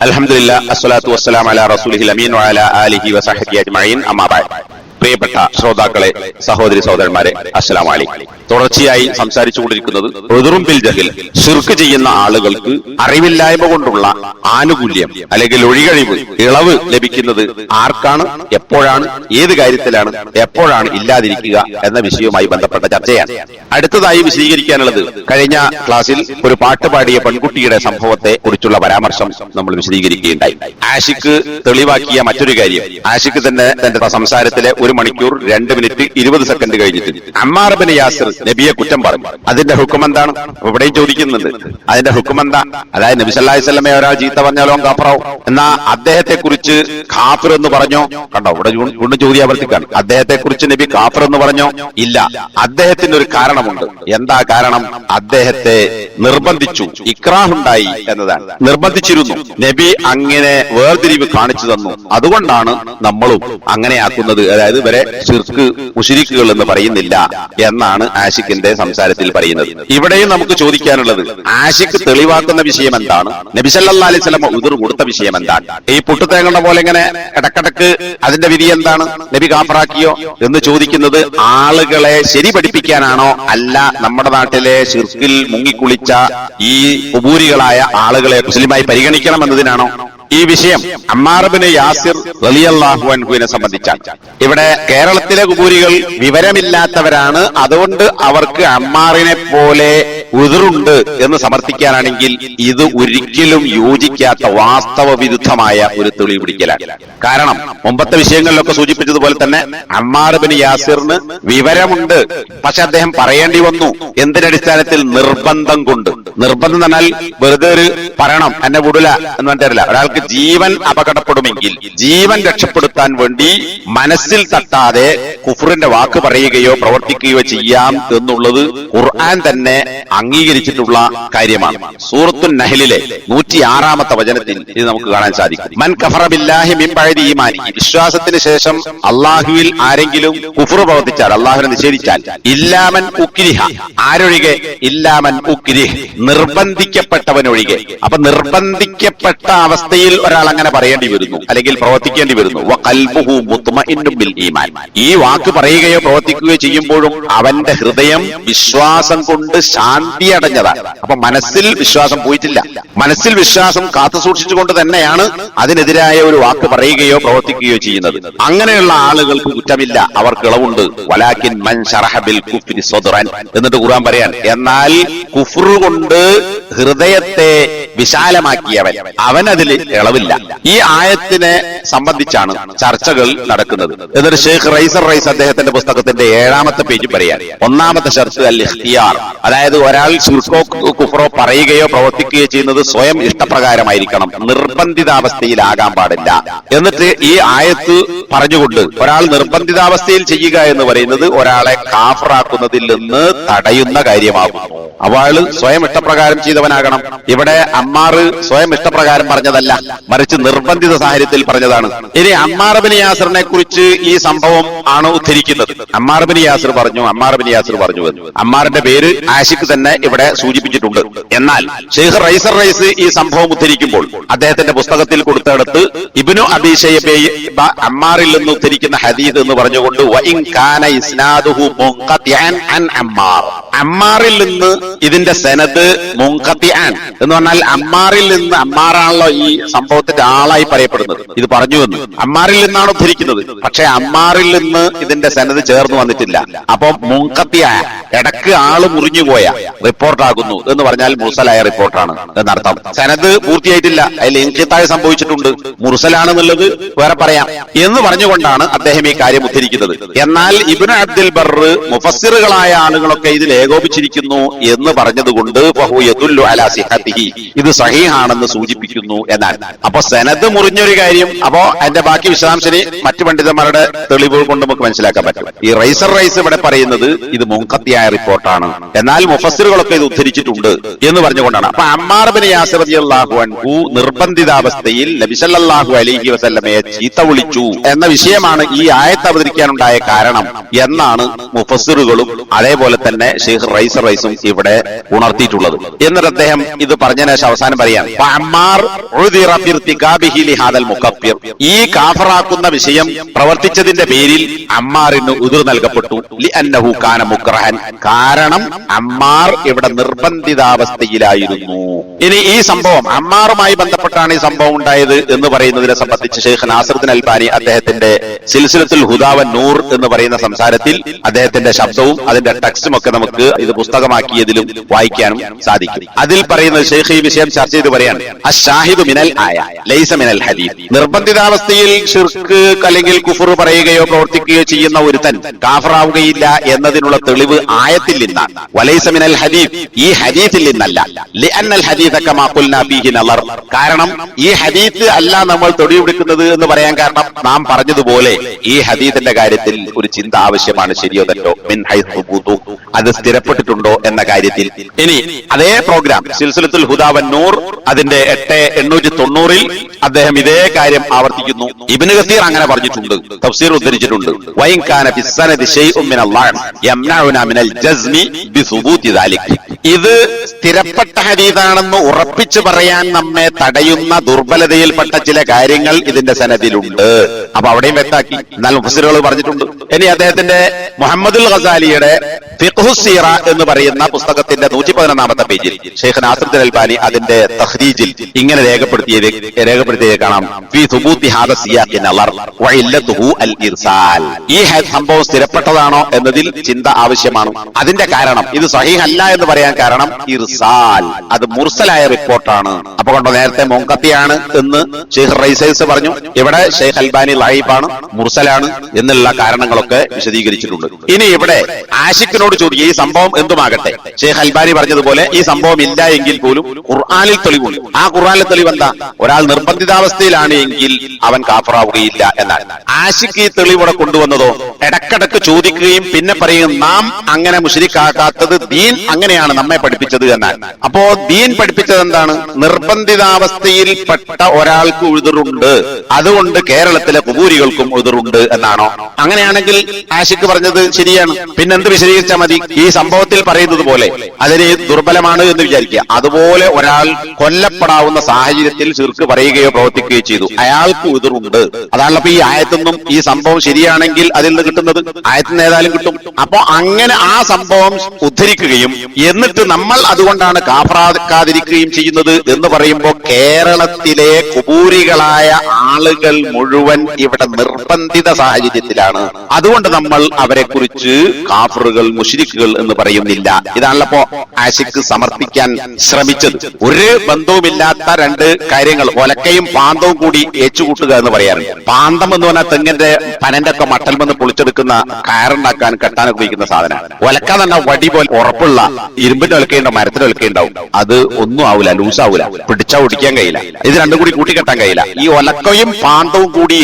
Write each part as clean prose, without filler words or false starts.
അൽഹംദുലില്ലാഹ് അസ്സലാത്തു വസ്സലാമു അലാ റസൂലിഹിൽ അമീൻ വഅലാ ആലിഹി വസഹ്ബിഹി അജ്മഈൻ അമ്മാ ബഅദ്. പ്രിയപ്പെട്ട ശ്രോതാക്കളെ, സഹോദരി സഹോദരന്മാരെ, അസ്സലാമു അലൈക്കും. തുടർച്ചയായി സംസാരിച്ചുകൊണ്ടിരിക്കുന്നത് ഉദ്റും ബിൽ ജഹൽ, ശിർക്ക് ചെയ്യുന്ന ആളുകൾക്ക് അറിവില്ലായ്മ കൊണ്ടുള്ള ആനുകൂല്യം അല്ലെങ്കിൽ ഒഴികഴിവ്, ഇളവ് ലഭിക്കുന്നത് ആർക്കാണ്, എപ്പോഴാണ്, ഏത് കാര്യത്തിലാണ്, എപ്പോഴാണ് ഇല്ലാതിരിക്കുക എന്ന വിഷയവുമായി ബന്ധപ്പെട്ട ചർച്ചയാണ്. അടുത്തതായി വിശദീകരിക്കാനുള്ളത്, കഴിഞ്ഞ ക്ലാസ്സിൽ ഒരു പാട്ട് പാടിയ പെൺകുട്ടിയുടെ സംഭവത്തെ കുറിച്ചുള്ള പരാമർശം നമ്മൾ വിശദീകരിക്കുകയുണ്ടായി. ആഷിക്ക് തെളിവാക്കിയ മറ്റൊരു കാര്യം, ആഷിക്ക് തന്നെ തന്റെ സംസാരത്തിലെ 1 മണിക്കൂർ 2 മിനിറ്റ് 20 സെക്കൻഡ് കഴിഞ്ഞിട്ട് അമ്മാർ ബിൻ യാസിർ നബിയെ കുറ്റം പറഞ്ഞു. അതിന്റെ ഹുക്കം എന്താണ്? ഇവിടെയും ചോദിക്കുന്നുണ്ട്, അതിന്റെ ഹുക്കം എന്താ? അതായത് നബി സല്ലല്ലാഹു അലൈഹി വസല്ലമയെ ഒരാൾ ചീത്ത പറഞ്ഞാലോ കാഫറാവും, എന്നാ അദ്ദേഹത്തെ കുറിച്ച് കാഫിർ എന്ന് പറഞ്ഞോ? കണ്ടോ, ഇവിടെ വീണ്ടും ചോദ്യം ആവർത്തിക്കാണ്. അദ്ദേഹത്തെ കുറിച്ച് നബി കാഫിർ എന്ന് പറഞ്ഞോ? ഇല്ല. അദ്ദേഹത്തിന് ഒരു കാരണമുണ്ട്. എന്താ കാരണം? അദ്ദേഹത്തെ നിർബന്ധിച്ചു, ഇക്റാഹുണ്ടായി എന്നതാണ്. നിർബന്ധിച്ചിരുന്നു. നബി അങ്ങനെ വേർതിരിവ് കാണിച്ചു തന്നു. അതുകൊണ്ടാണ് നമ്മളും അങ്ങനെയാക്കുന്നത്. അതായത് ഇവരെ ശിർക്ക്, മുശ്രിക്കുകൾ എന്ന് പറയുന്നില്ല എന്നാണ് ആഷിഖിന്റെ സംസാരത്തിൽ പറയുന്നത്. ഇവിടെയും നമുക്ക് ചോദിക്കാനുള്ളത്, ആഷിഖ് തെളിവാക്കുന്ന വിഷയം എന്താണ്? നബി സല്ലല്ലാഹു അലൈഹി വസല്ലം ഉദ്ർ കൊടുത്ത വിഷയം എന്താണ്? ഈ പുട്ടുതേങ്ങയുടെ പോലെ ഇങ്ങനെ ഇടക്കിടക്ക് അതിന്റെ വിധി എന്താണ്, നബി കാഫറാക്കിയോ എന്ന് ചോദിക്കുന്നത് ആളുകളെ ശരി പഠിപ്പിക്കാനാണോ? അല്ല, നമ്മുടെ നാട്ടിലെ ശിർക്കിൽ മുങ്ങിക്കുളിച്ച ഈ ഖുബൂരികളായ ആളുകളെ മുസ്ലിമായി പരിഗണിക്കണം എന്നതിനാണോ? ഈ വിഷയം അമ്മാർ ബിൻ യാസിർ റളിയല്ലാഹു അൻഹുവിനെ സംബന്ധിച്ചാണ്. ഇവിടെ കേരളത്തിലെ ഖുബൂരികൾ വിവരമില്ലാത്തവരാണ്, അതുകൊണ്ട് അവർക്ക് അമ്മാറിനെ പോലെ ഉദ്റുണ്ട് എന്ന് സമർത്ഥിക്കാനാണെങ്കിൽ ഇത് ഒരിക്കലും യോജിക്കാത്ത, വാസ്തവ വിരുദ്ധമായ ഒരു തെളിവ് പിടിക്കലാണ്. കാരണം മുമ്പത്തെ വിഷയങ്ങളിലൊക്കെ സൂചിപ്പിച്ചതുപോലെ തന്നെ അമ്മാർ ബിൻ യാസിറിന് വിവരമുണ്ട്, പക്ഷെ അദ്ദേഹം പറയേണ്ടി വന്നു. എന്തിനടിസ്ഥാനത്തിൽ? നിർബന്ധം കൊണ്ട്. നിർബന്ധം എന്ന് പറഞ്ഞാൽ വെറുതെ ഒരു പറയണം എന്നെ വിടില്ല എന്ന് പറഞ്ഞിട്ടില്ല. ഒരാൾക്ക് ജീവൻ അപകടപ്പെടുമെങ്കിൽ ജീവൻ രക്ഷപ്പെടുത്താൻ വേണ്ടി മനസ്സിൽ തട്ടാതെ കുഫറിന്റെ വാക്ക് പറയുകയോ പ്രവർത്തിക്കുകയോ ചെയ്യാം എന്നുള്ളത് ഖുർആൻ തന്നെ അംഗീകരിച്ചിട്ടുള്ള കാര്യമാണ്. സൂറത്തുൻ നഹ്ലിലെ 106-ാമത്തെ വചനത്തിൽ ഇത് നമുക്ക് കാണാൻ സാധിക്കും. മൻ കഫറ ബില്ലാഹി മിൻ ബഅദി ഈമാനിഹി, വിശ്വാസത്തിന് ശേഷം അള്ളാഹുവിൽ ആരെങ്കിലും കുഫർ പ്രവർത്തിച്ചാൽ, അള്ളാഹുവിനെ നിഷേധിച്ചാൽ, ഇല്ലാമൻ ഉക്രിഹ, ആരൊഴികെ? ഇല്ലാമൻ ഉക്രിഹ്, നിർബന്ധിക്കപ്പെട്ടവനൊഴികെ. അപ്പൊ നിർബന്ധിക്കപ്പെട്ട അവസ്ഥയിൽ ഒരാൾ അങ്ങനെ പറയേണ്ടി വരുന്നു, അല്ലെങ്കിൽ പ്രവർത്തിക്കേണ്ടി വരുന്നു. വഖൽബുഹു മുത്മഇന്നുൻ ബിൽ ഈമാൻ, ഈ വാക്ക് പറയുകയോ പ്രവർത്തിക്കുകയോ ചെയ്യുമ്പോഴും അവന്റെ ഹൃദയം വിശ്വാസം കൊണ്ട് ശാന്തി അടഞ്ഞതാണ്. അപ്പൊ മനസ്സിൽ വിശ്വാസം പോയിട്ടില്ല. മനസ്സിൽ വിശ്വാസം കാത്തു സൂക്ഷിച്ചുകൊണ്ട് തന്നെയാണ് അതിനെതിരായ ഒരു വാക്ക് പറയുകയോ പ്രവർത്തിക്കുകയോ ചെയ്യുന്നത്. അങ്ങനെയുള്ള ആളുകൾക്ക് കുറ്റമില്ല, അവർക്ക് ഇളവുണ്ട്. വലാകിൻ മൻ ശറഹ ബിൽ കുഫ്രി സദ്റൻ, എന്നിട്ട് ഖുർആൻ പറയാൻ, എന്നാൽ കുഫ്ർ കൊണ്ട് ഹൃദയത്തെ വിശാലമാക്കിയവൻ, അവനതിൽ ഇളവില്ല. ഈ ആയത്തിനെ സംബന്ധിച്ചാണ് ചർച്ചകൾ നടക്കുന്നത്. എന്നിട്ട് ഷെയ്ഖ് റൈസർ റൈസ് അദ്ദേഹത്തിന്റെ പുസ്തകത്തിന്റെ 7-ാമത്തെ പേജ് പറയാൻ, 1-ാമത്തെ ഷർത്ത് അൽ ഇഖ്തിയാർ, അതായത് ഒരാൾ ശിർക്കോ കുഫ്റോ പറയുകയോ പ്രവർത്തിക്കുകയോ ചെയ്യുന്നത് സ്വയം ഇഷ്ടപ്രകാരമായിരിക്കണം, നിർബന്ധിതാവസ്ഥയിലാകാൻ പാടില്ല. എന്നിട്ട് ഈ ആയത്ത് പറഞ്ഞുകൊണ്ട് ഒരാൾ നിർബന്ധിതാവസ്ഥയിൽ ചെയ്യുക എന്ന് പറയുന്നത് ഒരാളെ കാഫറാക്കുന്നതിൽ നിന്ന് തടയുന്ന കാര്യമാകുന്നു. അവൾ സ്വയം ഇഷ്ടപ്രകാരം ചെയ്തവനാകണം. ഇവിടെ അമ്മാർ സ്വയം ഇഷ്ടപ്രകാരം പറഞ്ഞതല്ല, മറിച്ച് നിർബന്ധിത സാഹചര്യത്തിൽ പറഞ്ഞതാണ്. ഇനി അമ്മാർ ബിൻ യാസിറിനെ കുറിച്ച് ഈ സംഭവം ആണ് ഉദ്ധരിക്കുന്നത്. അമ്മാർ ബിൻ യാസിർ പറഞ്ഞു എന്ന്. അമ്മാറിന്റെ പേര് ആഷിഖ് തന്നെ ഇവിടെ സൂചിപ്പിച്ചിട്ടുണ്ട്. എന്നാൽ ഷെയ്ഖ് റൈസർ റൈസ് ഈ സംഭവം ഉദ്ധരിക്കുമ്പോൾ അദ്ദേഹത്തിന്റെ പുസ്തകത്തിൽ കൊടുത്തെടുത്ത് ഇബ്നു അബീ ശൈബ അമ്മാറിൽ നിന്ന് ഉദ്ധരിക്കുന്ന ഹദീസ് എന്ന് പറഞ്ഞുകൊണ്ട് വഇൻ കാന ഇസ്നാദുഹു മുൻഖതിഅൻ അൻ അമ്മാർ, അമ്മാറിൽ നിന്ന് ഇതിന്റെ സനദ് മുൻഖതിഅൻ എന്ന് പറഞ്ഞാൽ അമ്മാറിൽ നിന്ന്, അമ്മാറാണല്ലോ ഈ സംഭവത്തിന്റെ ആളായി പറയപ്പെടുന്നത്, ഇത് പറഞ്ഞു എന്ന് അമ്മാറിൽ നിന്നാണ് ഉദ്ധരിക്കുന്നത്. പക്ഷെ അമ്മാറിൽ നിന്ന് ഇതിന്റെ സനദ് ചേർന്ന് വന്നിട്ടില്ല. അപ്പൊ മുൻഖതിഅ, ഇടക്ക് ആള് മുറിഞ്ഞുപോയ റിപ്പോർട്ടാകുന്നു എന്ന് പറഞ്ഞാൽ മുർസലായ റിപ്പോർട്ടാണ് എന്നർത്ഥം. സനദ് പൂർത്തിയായിട്ടില്ല, അതിൽ ഇൻഖിതാഅ് സംഭവിച്ചിട്ടുണ്ട്. മുർസലാണെന്നുള്ളത് വേറെ പറയാം എന്ന് പറഞ്ഞുകൊണ്ടാണ് അദ്ദേഹം ഈ കാര്യം ഉദ്ധരിക്കുന്നത്. എന്നാൽ ഇബ്നു അബ്ദുൽ ബർ, മുഫസ്സിറുകളായ ആളുകളൊക്കെ ഇതിൽ ഏകോപിച്ചിരിക്കുന്നു എന്ന് പറഞ്ഞതുകൊണ്ട് ഫഹു യദുല്ലു അലാ സിഹത്തിഹി, ഇത് സഹീഹാണെന്ന് സൂചിപ്പിക്കുന്നു എന്നാണ്. അപ്പൊ സനദ് മുറിഞ്ഞൊരു കാര്യം, അപ്പോ അതിന്റെ ബാക്കി വിശദാംശനെ മറ്റു പണ്ഡിതന്മാരുടെ തെളിവുകൾ കൊണ്ട് നമുക്ക് മനസ്സിലാക്കാൻ പറ്റും. ഈ റൈസർ റൈസ് ഇവിടെ പറയുന്നത് ഇത് മുൻഖതിയായ റിപ്പോർട്ടാണ്, എന്നാൽ മുഫസ്സിറുകളൊക്കെ ഇത് ഉദ്ധരിച്ചിട്ടുണ്ട് എന്ന് പറഞ്ഞുകൊണ്ടാണ്. അപ്പൊ അമ്മാർ ബിൻ യാസിർ റളിയല്ലാഹു അൻഹു നിർബന്ധിതാവസ്ഥയിൽ നബി സല്ലല്ലാഹു അലൈഹി വസല്ലമയെ ചീത്ത വിളിച്ചു എന്ന വിഷയമാണ് ഈ ആയത്ത് അവതരിക്കാനുണ്ടായ കാരണം എന്നാണ് മുഫസ്സിറുകളും അതേപോലെ തന്നെ ഷെയ്ഖ് റൈസർ റൈസും ഇവിടെ ഉണർത്തിയിട്ടുള്ളത്. എന്നിട്ട് അദ്ദേഹം ഇത് പറഞ്ഞതിന് ശേഷം അവസാനം പറയാം, ഈ കാഫറാക്കുന്ന വിഷയം പ്രവർത്തിച്ചതിന്റെ പേരിൽ അമ്മാറിന് ഉദിർ നൽകപ്പെട്ടു. ലിഅന്നഹു കാന മുക്റഹൻ, കാരണം അമ്മാർ ഇവിടെ നിർബന്ധിതാവസ്ഥയിലായിരുന്നു. ഇനി ഈ സംഭവം അമ്മാറുമായി ബന്ധപ്പെട്ടാണ് ഈ സംഭവം ഉണ്ടായത് എന്ന് പറയുന്നതിനെ സംബന്ധിച്ച് ഷെയ്ഖ് നാസിറുദ്ദീൻ അൽബാനി അദ്ദേഹത്തിന്റെ സിൽസിലത്തുൽ ഹുദാ വൻ നൂർ എന്ന് പറയുന്ന സംസാരത്തിൽ അദ്ദേഹത്തിന്റെ ശബ്ദവും അതിന്റെ ടെക്സ്റ്റും ഒക്കെ നമുക്ക് ഇത് പുസ്തകമാക്കിയതിലും വായിക്കാനും സാധിക്കും. അതിൽ പറയുന്നത് ഷെയ്ഖ് ഈ വിഷയം ചർച്ച ചെയ്ത് പറയാണ്, അശ്ശാഹിദു മിനൽ ആയ ലൈസ മിനൽ ഹദീസ്. നിർബന്ധിതാവസ്ഥയിൽ ശിർക്ക് അല്ലെങ്കിൽ കുഫർ പറയുകയോ പ്രവർത്തിക്കുകയോ ചെയ്യുന്ന ഒരുത്തൻ കാഫറാവുകയില്ല എന്നതിനുള്ള തെളിവ് ആയത്തിൽ നിന്നാണ്. വലൈസ മിനൽ ഹദീസ്, ഈ ഹദീസിൽ നിന്നല്ല. ലിഅന്നൽ ഹദീസ കമാ ഖുൽനാ ഫീഹി നളർ, കാരണം ഈ ഹദീസ് അല്ല നമ്മൾ തൊടിപിടിക്കുന്നത് എന്ന് പറയാൻ കാരണം നാം പറഞ്ഞതുപോലെ ഈ ഹദീസിന്റെ കാര്യത്തിൽ ഒരു ചിന്ത ആവശ്യമാണ്. ശരിയോ തെറ്റോ, മിൻ ഹൈസു വുദു, അത് സ്ഥിരപ്പെട്ടിട്ടുണ്ടോ എന്ന കാര്യത്തിൽ. ഇനി അതേ പ്രോഗ്രാം സിൽസിലത്തുൽ ഹുദാ വൻ നൂർ അതിന്റെ 890 അദ്ദേഹം ഇതേ കാര്യം ആവർത്തിക്കുന്നു. ഇബ്നു കസീർ അങ്ങനെ പറഞ്ഞിട്ടുണ്ട്, തഫ്സീർ ഉദ്ധരിച്ചിട്ടുണ്ട്. വൈൻ കാന ഫിസ്സനദി ശൈഉൻ മിനല്ലാഹ് യംനഉനാ മിനൽ ജസ്മി ബിസുബൂതി ദാലിക്, ഇത് സ്ഥിരപ്പെട്ട ഹദീസാണെന്ന് ഉറപ്പിച്ചു പറയാൻ നമ്മെ തടയുന്ന ദുർബലതയിൽപ്പെട്ട ചില കാര്യങ്ങൾ ഇതിന്റെ സനദിലുണ്ട്. അപ്പൊ അവിടെയും വ്യക്താക്കി, എന്നാൽ മുഫസ്സിറുകൾ പറഞ്ഞിട്ടുണ്ട്. ഇനി അദ്ദേഹത്തിന്റെ മുഹമ്മദുൽ ഗസാലിയുടെ ഫിഖ്ഹുസ് സീറ എന്ന് പറയുന്ന പുസ്തകത്തിന്റെ 111-ാമത്തെ പേജിൽ ഷെയ്ഖ് നാസിറുദ്ദീൻ അൽബാനി അതിന്റെ തഖ്രീജിൽ ഇങ്ങനെ രേഖപ്പെടുത്തിയത് കാണാം, ഫീ സുബൂതി ഹാദ സിയാഖി നളർ വഇല്ലതുഹു അൽ ഇർസാൽ. ഈ സംഭവം സ്ഥിരപ്പെട്ടതാണോ എന്നതിൽ ചിന്ത ആവശ്യമാണ്. അതിന്റെ കാരണം ഇത് സഹീഹ് അല്ല എന്ന് പറയാൻ കാരണം ഇർസാൽ, അത് മുർസലായ റിപ്പോർട്ടാണ്. അപ്പൊ കൊണ്ട് നേരത്തെ മുൻകത്തിയാണ് എന്ന് ഷെയ്ഖ് റൈസൈസ് പറഞ്ഞു, ഇവിടെ ഷെയ്ഖ് അൽബാനി ലൈഫാണ്, മുർസലാണ് എന്നുള്ള കാരണങ്ങളൊക്കെ വിശദീകരിച്ചിട്ടുണ്ട്. ഇനി ഇവിടെ ആശിഖിനോട് ചോദിക്കുക, ഈ സംഭവം എന്തുമാകട്ടെ, ഷെയ്ഖ് അൽബാനി പറഞ്ഞതുപോലെ ഈ സംഭവം ഇല്ല എങ്കിൽ പോലും ഖുർആനിൽ തെളിവുണ്ട്. ആ ഖുർആനിലെ തെളിവ് എന്താ? ഒരാൾ നിർബന്ധിതാവസ്ഥയിലാണ് എങ്കിൽ അവൻ കാഫറാവുകയില്ല എന്നാണ്. ആശിഖ് ഈ തെളിവിടെ കൊണ്ടുവന്നതോ ഇടക്കിടക്ക് ചോദിക്കുകയും പിന്നെ പറയും, നാം അങ്ങനെ മുശ്രിക്കാക്കാത്തത് ദീൻ അങ്ങനെയാണ് നമ്മെ പഠിപ്പിച്ചത് എന്നാണ്. അപ്പോ ദീൻ പഠിപ്പിച്ചത് എന്താണ്? നിർബന്ധിതാവസ്ഥയിൽപ്പെട്ട ഒരാൾക്ക് ഉഴുതുറുണ്ട്, അതുകൊണ്ട് കേരളത്തിലെ ഖുബൂരികൾക്കും ഉഴുതുറുണ്ട് എന്നാണോ? അങ്ങനെയാണെങ്കിൽ ആശിഖ് പറഞ്ഞത് ശരിയാണ്. പിന്നെന്ത് വിശദീകരിച്ചാൽ മതി? ഈ സംഭവത്തിൽ പറയുന്നത് പോലെ അതിന് ദുർബലമാണ് എന്ന് വിചാരിക്കുക. അതുപോലെ ഒരാൾ കൊല്ലപ്പെടാവുന്ന സാഹചര്യത്തിൽ ശിർക്ക് പറയുകയോ പ്രവർത്തിക്കുകയോ ചെയ്തു, അയാൾക്ക് ഉഴുതുറുണ്ട്. അതാണല്ലോ ഈ ആയത്തൊന്നും ഈ സംഭവം ശരിയാണെങ്കിൽ അതിൽ നിന്ന് കിട്ടുന്നത് ആയത്തിന് ഏതായാലും കിട്ടും. അപ്പോ അങ്ങനെ ആ സംഭവം ഉദ്ധരിക്കുകയും എന്നിട്ട് നമ്മൾ അതുകൊണ്ടാണ് കാഫറാക്കാതിരിക്കുകയും ചെയ്യുന്നത് എന്ന് പറയുമ്പോൾ കേരളത്തിലെ ഖുബൂരികളായ ആളുകൾ മുഴുവൻ ഇവിടെ നിർബന്ധിത സാഹചര്യത്തിലാണ്. അതുകൊണ്ട് നമ്മൾ അവരെ കുറിച്ച് കാഫറുകൾ മുശ്രിക്കുകൾ എന്ന് പറയുന്നില്ല. ഇതാണല്ലോ ആശിഖ് സമർത്ഥിക്കാൻ ശ്രമിച്ചത്. ഒരു ബന്ധവുമില്ലാത്ത രണ്ട് കാര്യങ്ങൾ, ഒലക്കയും പാന്തവും കൂടി ഏച്ചുകൂട്ടുക എന്ന് പറയാറുണ്ട്. പാന്തം എന്ന് പറഞ്ഞാൽ തെങ്ങിന്റെ പനന്റെ ഒക്കെ മട്ടൽ വന്ന് പൊളിച്ചെടുക്കുന്ന കയറുണ്ടാക്കാൻ കെട്ടാനൊക്കെ ഉപയോഗിക്കുന്ന സാധനമാണ്. ഒലക്ക തന്നെ വടി പോലെ ഉറപ്പുള്ള ഇരുമ്പിന്റെ ഒലക്കയുണ്ടാവും, മരത്തിന്റെ ഒലക്കയുണ്ടാവും. അത് ഒന്നും ആവൂല, ലൂസാവൂല, പിടിച്ചാ ഒടിക്കാൻ കഴിയില്ല. ഇത് രണ്ടും കൂടി കൂട്ടിക്കെട്ടാൻ കഴിയില്ല. ഈ ഒലക്കയും പാന്തവും കൂടി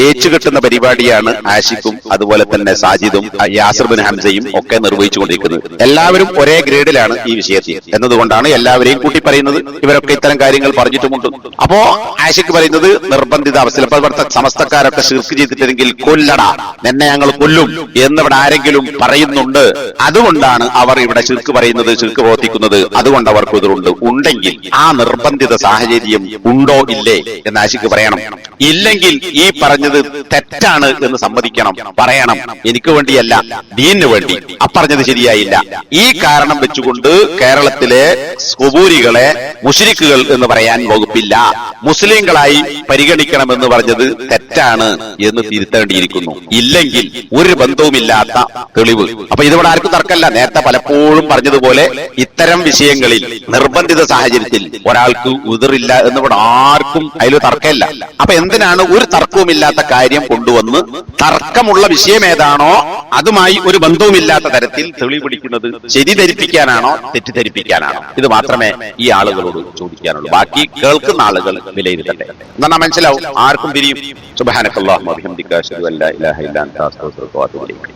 ഏച്ചു കെട്ടുന്ന പരിപാടിയാണ് ആശിഖും അതുപോലെ തന്നെ സാജിദും യാസിർ ബിൻ ഹംസയും ഒക്കെ നിർവഹിച്ചുകൊണ്ടിരിക്കുന്നത്. എല്ലാവരും ഒരേ ഗ്രേഡിലാണ് ഈ വിഷയത്തിൽ എന്നതുകൊണ്ടാണ് എല്ലാവരെയും കൂട്ടി പറയുന്നത്. ഇവരൊക്കെ ഇത്തരം കാര്യങ്ങൾ പറഞ്ഞിട്ടുമുണ്ട്. അപ്പോ ആശിഖ് പറയുന്നത് നിർബന്ധിത അവസ്ഥയിൽ ഇവിടുത്തെ സമസ്തക്കാരൊക്കെ ശിർക്ക് ചെയ്തിട്ടുണ്ടെങ്കിൽ കൊല്ലടാ, നിന്നെ ഞങ്ങൾ കൊല്ലും എന്നിവിടെ ആരെങ്കിലും പറയുന്നുണ്ട്. അതുകൊണ്ടാണ് അവർ ഇവിടെ ശിർക്ക് പറയുന്നത്, ശിർക്ക് പ്രവർത്തിക്കുന്നത്. അതുകൊണ്ട് അവർക്ക് എതിരുണ്ട്. ഉണ്ടെങ്കിൽ ആ നിർബന്ധിത സാഹചര്യം ഉണ്ടോ ഇല്ലേ എന്ന് ആശിഖ് പറയണം. ഇല്ലെങ്കിൽ ഈ പറഞ്ഞത് തെറ്റാണ് എന്ന് സമ്മതിക്കണം, പറയണം. എനിക്ക് വേണ്ടിയല്ല, ദീനിന് വേണ്ടി. അപ്പറഞ്ഞത് ശരിയായില്ല. ഈ കാരണം വെച്ചുകൊണ്ട് കേരളത്തിലെ ഖുബൂരികളെ മുശ്രിക്കുകൾ എന്ന് പറയാൻ വകുപ്പില്ല, മുസ്ലിങ്ങളായി പരിഗണിക്കണമെന്ന് പറഞ്ഞത് തെറ്റാണ് എന്ന് തിരുത്തേണ്ടിയിരിക്കുന്നു. ഇല്ലെങ്കിൽ ഒരു ബന്ധവുമില്ലാത്ത തെളിവ്. അപ്പൊ ഇതിവിടെ ആർക്കും തർക്കമല്ല. നേരത്തെ പലപ്പോഴും പറഞ്ഞതുപോലെ ഇത്തരം വിഷയങ്ങളിൽ നിർബന്ധിത സാഹചര്യത്തിൽ ഒരാൾക്ക് ഉതിറില്ല എന്ന് ഇവിടെ ആർക്കും അതിൽ തർക്കമില്ല. അപ്പൊ എന്തിനാണ് ഒരു തർക്കവുമില്ലാത്ത കാര്യം കൊണ്ടുവന്ന് തർക്കമുള്ള വിഷയം ഏതാണോ അതുമായി ഒരു ബന്ധവുമില്ലാത്ത തരത്തിൽ തെളിവ് പിടിക്കുന്നത്? ശരി ധരിപ്പിക്കാനാണോ തെറ്റിദ്ധരിപ്പിക്കാനാണോ? ഇത് മാത്രമേ ഈ ആളുകളോട് ചോദിക്കാനുള്ളൂ. ബാക്കി കേൾക്കുന്ന ആളുകൾ വിലയിരുത്തട്ടെ. എന്നാ മനസ്സിലാവും, ആർക്കും പിരിയും. സുബ്ഹാനക്കല്ലാഹുമ്മ വബിഹംദിക അശ്ഹദു അല്ലാ ഇലാഹ ഇല്ലാ അൻത അസ്തഗ്ഫിറുക വഅതൂബു ഇലൈക്.